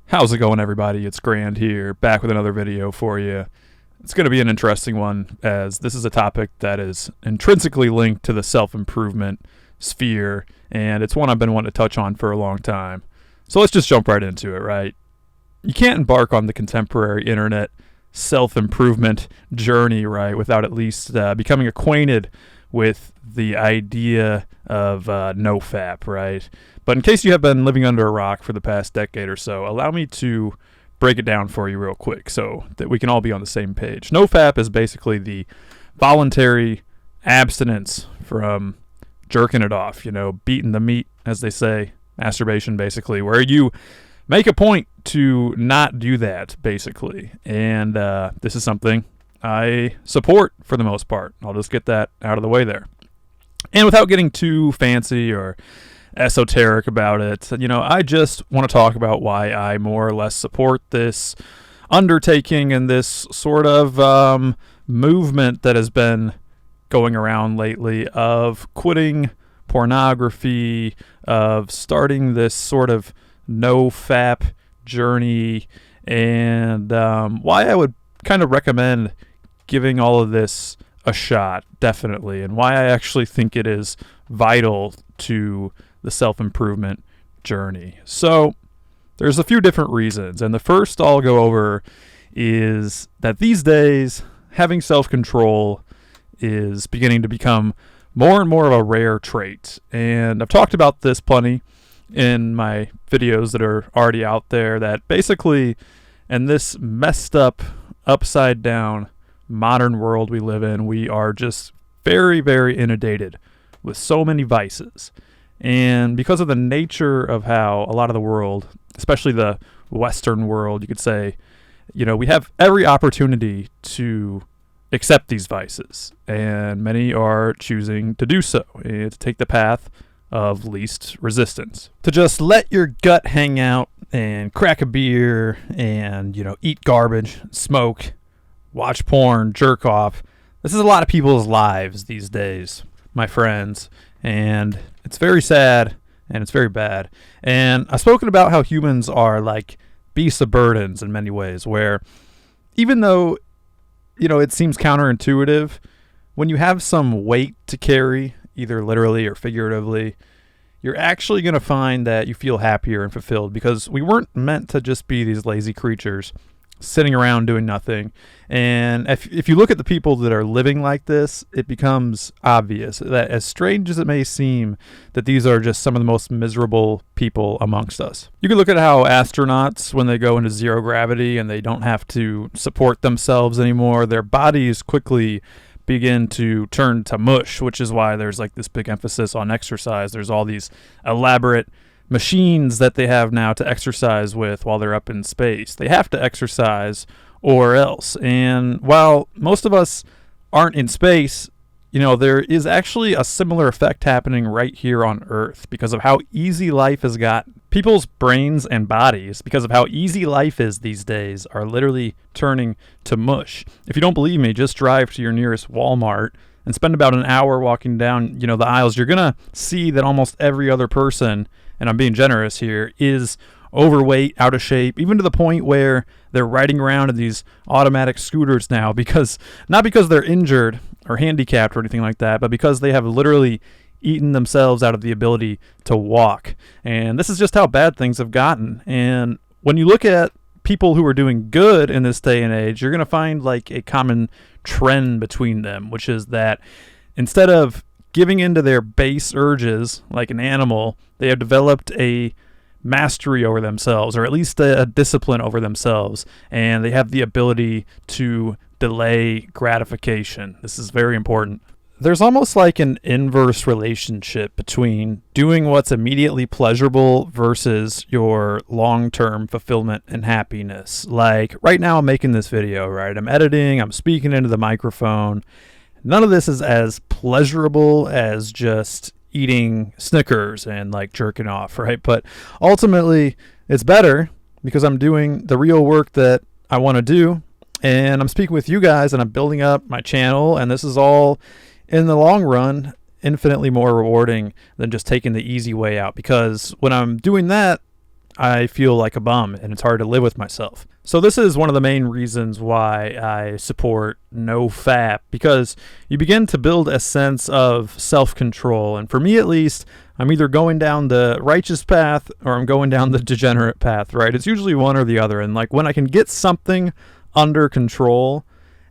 How's it going, everybody? It's Grand here, back with another video for you. It's going to be an interesting one, as this is a topic that is intrinsically linked to the self-improvement sphere, and it's one I've been wanting to touch on for a long time. So let's just jump right into it, right? You can't embark on the contemporary internet self-improvement journey, right, without at least becoming acquainted with the idea of NoFap, right? But in case you have been living under a rock for the past decade or so, allow me to break it down for you real quick so that we can all be on the same page. NoFap is basically the voluntary abstinence from jerking it off, beating the meat, as they say, masturbation basically, where you make a point to not do that, basically. And this is something I support for the most part. I'll just get that out of the way there. And without getting too fancy or esoteric about it, I just want to talk about why I more or less support this undertaking and this sort of movement that has been going around lately of quitting pornography, of starting this sort of NoFap journey, and why I would kind of recommend giving all of this a shot, definitely, and why I actually think it is vital to the self-improvement journey. So there's a few different reasons, and the first I'll go over is that these days having self-control is beginning to become more and more of a rare trait, and I've talked about this plenty in my videos that are already out there, that basically in this messed up, upside down modern world we live in, we are just very, very inundated with so many vices. And because of the nature of how a lot of the world, especially the Western world, you could say, we have every opportunity to accept these vices, and many are choosing to do so, and to take the path of least resistance, to just let your gut hang out and crack a beer and eat garbage, smoke, watch porn, jerk off. This is a lot of people's lives these days, my friends, and it's very sad and it's very bad. And I've spoken about how humans are like beasts of burdens in many ways, where even though it seems counterintuitive, when you have some weight to carry, either literally or figuratively, you're actually going to find that you feel happier and fulfilled, because we weren't meant to just be these lazy creatures sitting around doing nothing. And if you look at the people that are living like this, it becomes obvious that, as strange as it may seem, that these are just some of the most miserable people amongst us. You can look at how astronauts, when they go into zero gravity and they don't have to support themselves anymore, their bodies quickly begin to turn to mush, which is why there's like this big emphasis on exercise. There's all these elaborate machines that they have now to exercise with while they're up in space. They have to exercise or else. And while most of us aren't in space, there is actually a similar effect happening right here on Earth because of how easy life has gotten. People's brains and bodies, because of how easy life is these days, are literally turning to mush. If you don't believe me, just drive to your nearest Walmart and spend about an hour walking down, the aisles. You're going to see that almost every other person, and I'm being generous here, is overweight, out of shape, even to the point where they're riding around in these automatic scooters now, not because they're injured or handicapped or anything like that, but because they have literally eaten themselves out of the ability to walk. And this is just how bad things have gotten. And when you look at people who are doing good in this day and age, you're going to find like a common trend between them, which is that instead of giving into their base urges like an animal, they have developed a mastery over themselves, or at least a discipline over themselves, and they have the ability to delay gratification. This is very important. There's almost like an inverse relationship between doing what's immediately pleasurable versus your long-term fulfillment and happiness. Like right now I'm making this video, right? I'm editing, I'm speaking into the microphone. None of this is as pleasurable as just eating Snickers and like jerking off, right? But ultimately it's better because I'm doing the real work that I want to do, and I'm speaking with you guys, and I'm building up my channel, and this is all in the long run infinitely more rewarding than just taking the easy way out, because when I'm doing that, I feel like a bum and it's hard to live with myself. So this is one of the main reasons why I support NoFap, because you begin to build a sense of self-control. And for me at least, I'm either going down the righteous path or I'm going down the degenerate path, right? It's usually one or the other. And like when I can get something under control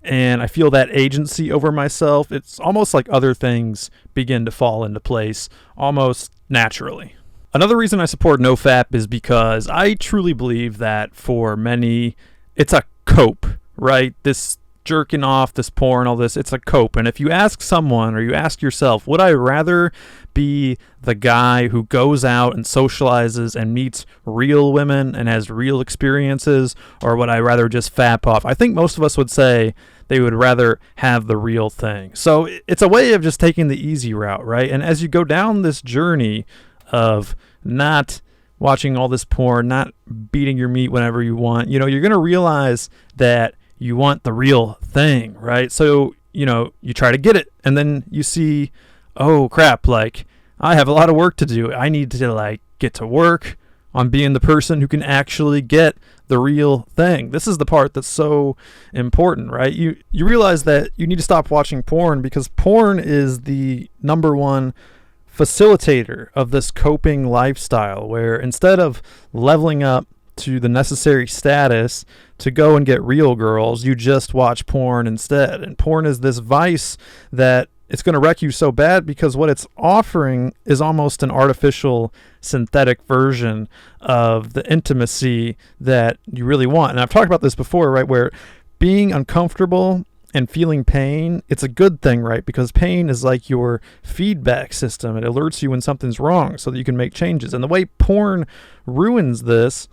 and I feel that agency over myself, it's almost like other things begin to fall into place almost naturally. Another reason I support NoFap is because I truly believe that for many, it's a cope, right? This jerking off, this porn, all this, it's a cope. And if you ask someone or you ask yourself, would I rather be the guy who goes out and socializes and meets real women and has real experiences, or would I rather just fap off? I think most of us would say they would rather have the real thing. So it's a way of just taking the easy route, right? And as you go down this journey of not watching all this porn, not beating your meat whenever you want, you're going to realize that you want the real thing, right? So, you try to get it and then you see, oh crap, like I have a lot of work to do. I need to get to work on being the person who can actually get the real thing. This is the part that's so important, right? You realize that you need to stop watching porn because porn is the number one facilitator of this coping lifestyle, where instead of leveling up to the necessary status to go and get real girls, you just watch porn instead. And porn is this vice that it's going to wreck you so bad because what it's offering is almost an artificial synthetic version of the intimacy that you really want. And I've talked about this before, right, where being uncomfortable and feeling pain, it's a good thing, right? Because pain is like your feedback system. It alerts you when something's wrong so that you can make changes. And the way porn ruins this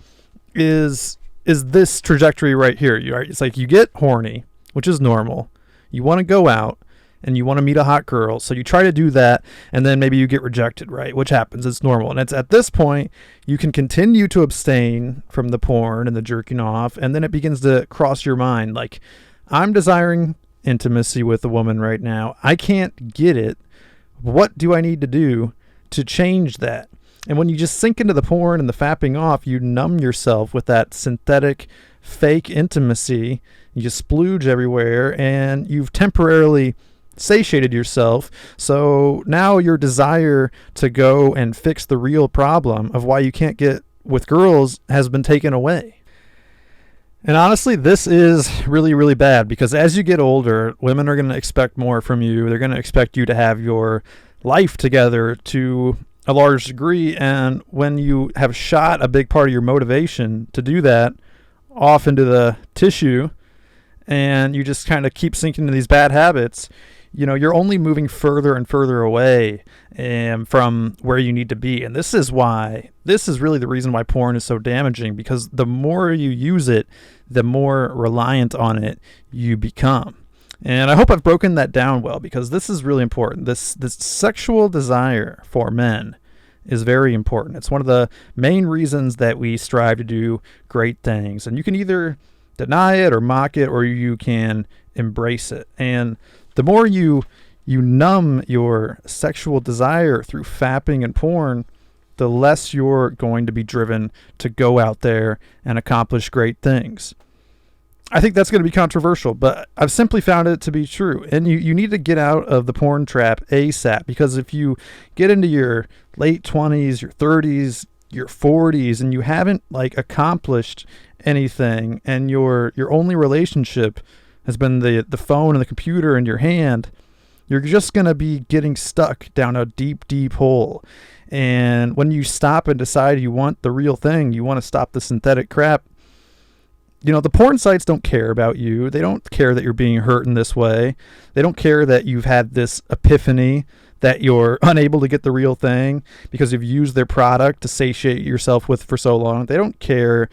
is this trajectory right here. It's like you get horny, which is normal. You want to go out and you want to meet a hot girl. So you try to do that and then maybe you get rejected, right? Which happens. It's normal. And it's at this point you can continue to abstain from the porn and the jerking off. And then it begins to cross your mind like, I'm desiring intimacy with a woman right now. I can't get it. What do I need to do to change that? And when you just sink into the porn and the fapping off, you numb yourself with that synthetic, fake intimacy. You splooge everywhere and you've temporarily satiated yourself. So now your desire to go and fix the real problem of why you can't get with girls has been taken away. And honestly, this is really, really bad because as you get older, women are going to expect more from you. They're going to expect you to have your life together to a large degree. And when you have shot a big part of your motivation to do that off into the tissue and you just kind of keep sinking into these bad habits, you're only moving further and further away from where you need to be. And this is really the reason why porn is so damaging, because the more you use it, the more reliant on it you become. And I hope I've broken that down well, because this is really important. This sexual desire for men is very important. It's one of the main reasons that we strive to do great things. And you can either deny it or mock it, or you can embrace it. And the more you numb your sexual desire through fapping and porn, the less you're going to be driven to go out there and accomplish great things. I think that's going to be controversial, but I've simply found it to be true. And you need to get out of the porn trap ASAP, because if you get into your late 20s, your 30s, your 40s, and you haven't accomplished anything, and your only relationship has been the phone and the computer in your hand, you're just going to be getting stuck down a deep, deep hole. And when you stop and decide you want the real thing, you want to stop the synthetic crap, the porn sites don't care about you. They don't care that you're being hurt in this way. They don't care that you've had this epiphany that you're unable to get the real thing because you've used their product to satiate yourself with for so long. They don't care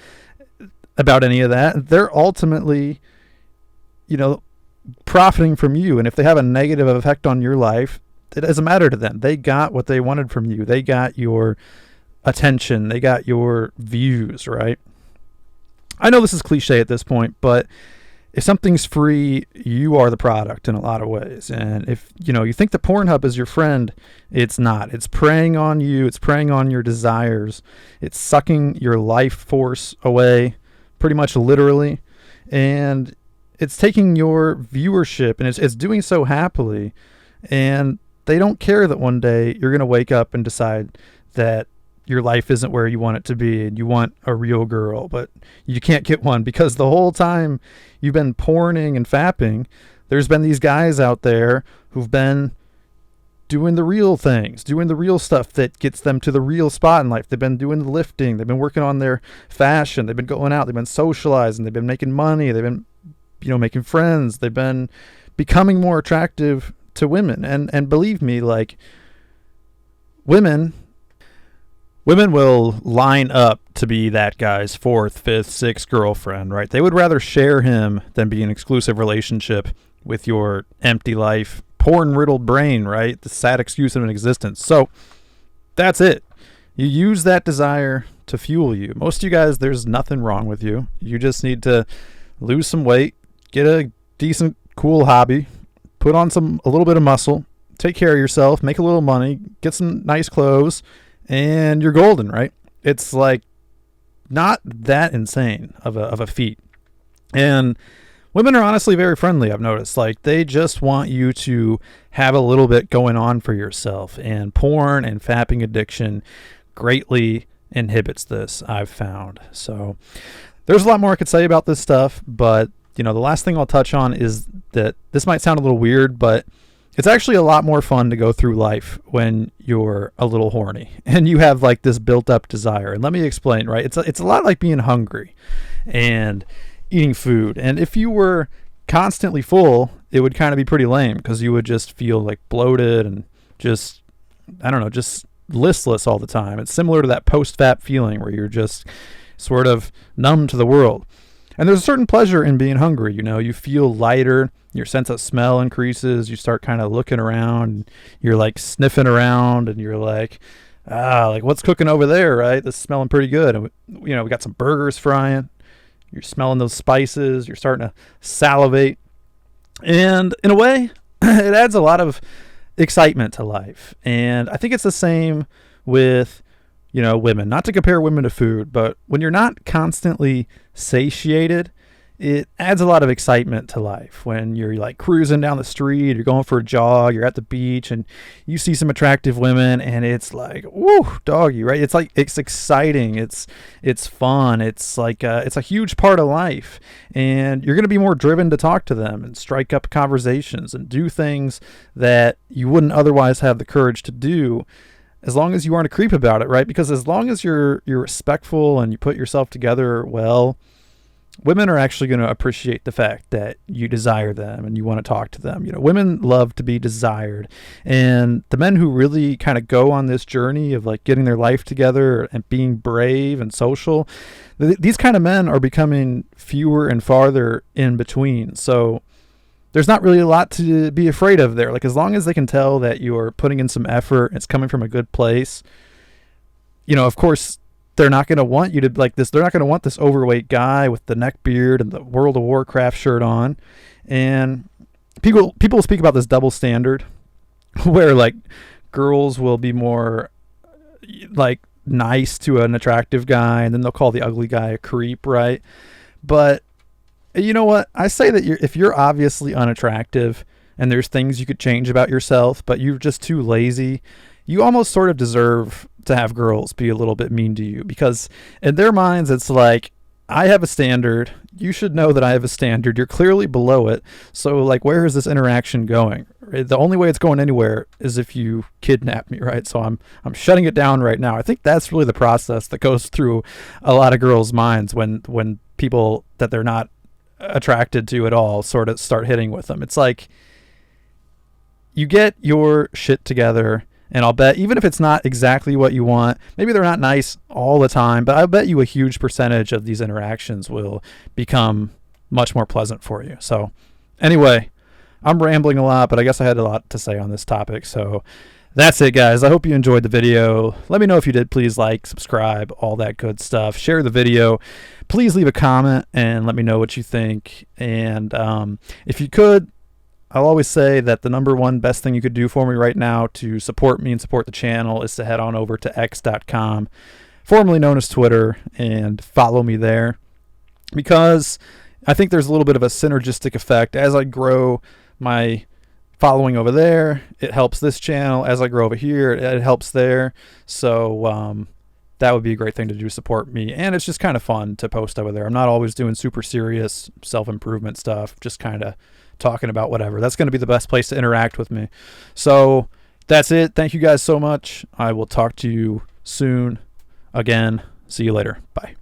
about any of that. They're ultimately profiting from you. And if they have a negative effect on your life, it doesn't matter to them. They got what they wanted from you. They got your attention. They got your views, right? I know this is cliche at this point, but if something's free, you are the product in a lot of ways. And if you think that Pornhub is your friend, it's not. It's preying on you. It's preying on your desires. It's sucking your life force away, pretty much literally. And it's taking your viewership, and it's doing so happily. And they don't care that one day you're going to wake up and decide that your life isn't where you want it to be and you want a real girl, but you can't get one because the whole time you've been porning and fapping, there's been these guys out there who've been doing the real things, doing the real stuff that gets them to the real spot in life. They've been doing the lifting. They've been working on their fashion. They've been going out. They've been socializing. They've been making money. They've been, making friends. They've been becoming more attractive to women. And believe me, like, women will line up to be that guy's 4th, 5th, 6th girlfriend, right? They would rather share him than be in an exclusive relationship with your empty life, porn-riddled brain, right? The sad excuse of an existence. So that's it. You use that desire to fuel you. Most of you guys, there's nothing wrong with you. You just need to lose some weight, get a decent, cool hobby, put on a little bit of muscle, take care of yourself, make a little money, get some nice clothes, and you're golden, right? It's like not that insane of a feat. And women are honestly very friendly, I've noticed. Like, they just want you to have a little bit going on for yourself. And porn and fapping addiction greatly inhibits this, I've found. So there's a lot more I could say about this stuff, but the last thing I'll touch on is that this might sound a little weird, but it's actually a lot more fun to go through life when you're a little horny and you have like this built up desire. And let me explain, right? It's a lot like being hungry and eating food. And if you were constantly full, it would kind of be pretty lame because you would just feel like bloated and just listless all the time. It's similar to that post-fap feeling where you're just sort of numb to the world. And there's a certain pleasure in being hungry. You feel lighter. Your sense of smell increases. You start kind of looking around. You're like sniffing around, and you're like, what's cooking over there, right? This is smelling pretty good. And we got some burgers frying. You're smelling those spices. You're starting to salivate. And in a way, it adds a lot of excitement to life. And I think it's the same with women. Not to compare women to food, but when you're not constantly satiated, it adds a lot of excitement to life. When you're like cruising down the street, you're going for a jog, you're at the beach, and you see some attractive women, and it's like, woo, doggy, right? It's like, it's exciting. It's fun. It's like, it's a huge part of life, and you're going to be more driven to talk to them and strike up conversations and do things that you wouldn't otherwise have the courage to do, as long as you aren't a creep about it, right? Because as long as you're respectful and you put yourself together well, women are actually going to appreciate the fact that you desire them and you want to talk to them. Women love to be desired. And the men who really kind of go on this journey of like getting their life together and being brave and social, these kind of men are becoming fewer and farther in between. So there's not really a lot to be afraid of there. Like, as long as they can tell that you're putting in some effort, it's coming from a good place, of course, they're not going to want you to like this. They're not going to want this overweight guy with the neck beard and the World of Warcraft shirt on. And people speak about this double standard where like girls will be more like nice to an attractive guy, and then they'll call the ugly guy a creep, right? But you know what? I say that if you're obviously unattractive and there's things you could change about yourself, but you're just too lazy, you almost sort of deserve to have girls be a little bit mean to you, because in their minds, it's like, I have a standard. You should know that I have a standard. You're clearly below it. So like, where is this interaction going? The only way it's going anywhere is if you kidnap me, right? So I'm shutting it down right now. I think that's really the process that goes through a lot of girls' minds when people that they're not attracted to at all sort of start hitting with them. It's like, you get your shit together, and I'll bet, even if it's not exactly what you want, maybe they're not nice all the time, but I bet you a huge percentage of these interactions will become much more pleasant for you. So anyway, I'm rambling a lot, but I guess I had a lot to say on this topic. So That's it, guys. I hope you enjoyed the video. Let me know if you did. Please like, subscribe, all that good stuff. Share the video. Please leave a comment and let me know what you think. And if you could, I'll always say that the number one best thing you could do for me right now to support me and support the channel is to head on over to x.com, formerly known as Twitter, and follow me there, because I think there's a little bit of a synergistic effect. As I grow my following over there, it helps this channel. As I grow over here, it helps there. So that would be a great thing to do to support me. And it's just kind of fun to post over there. I'm not always doing super serious self-improvement stuff, just kind of talking about whatever. That's going to be the best place to interact with me. So that's it. Thank you guys so much. I will talk to you soon again. See you later. Bye.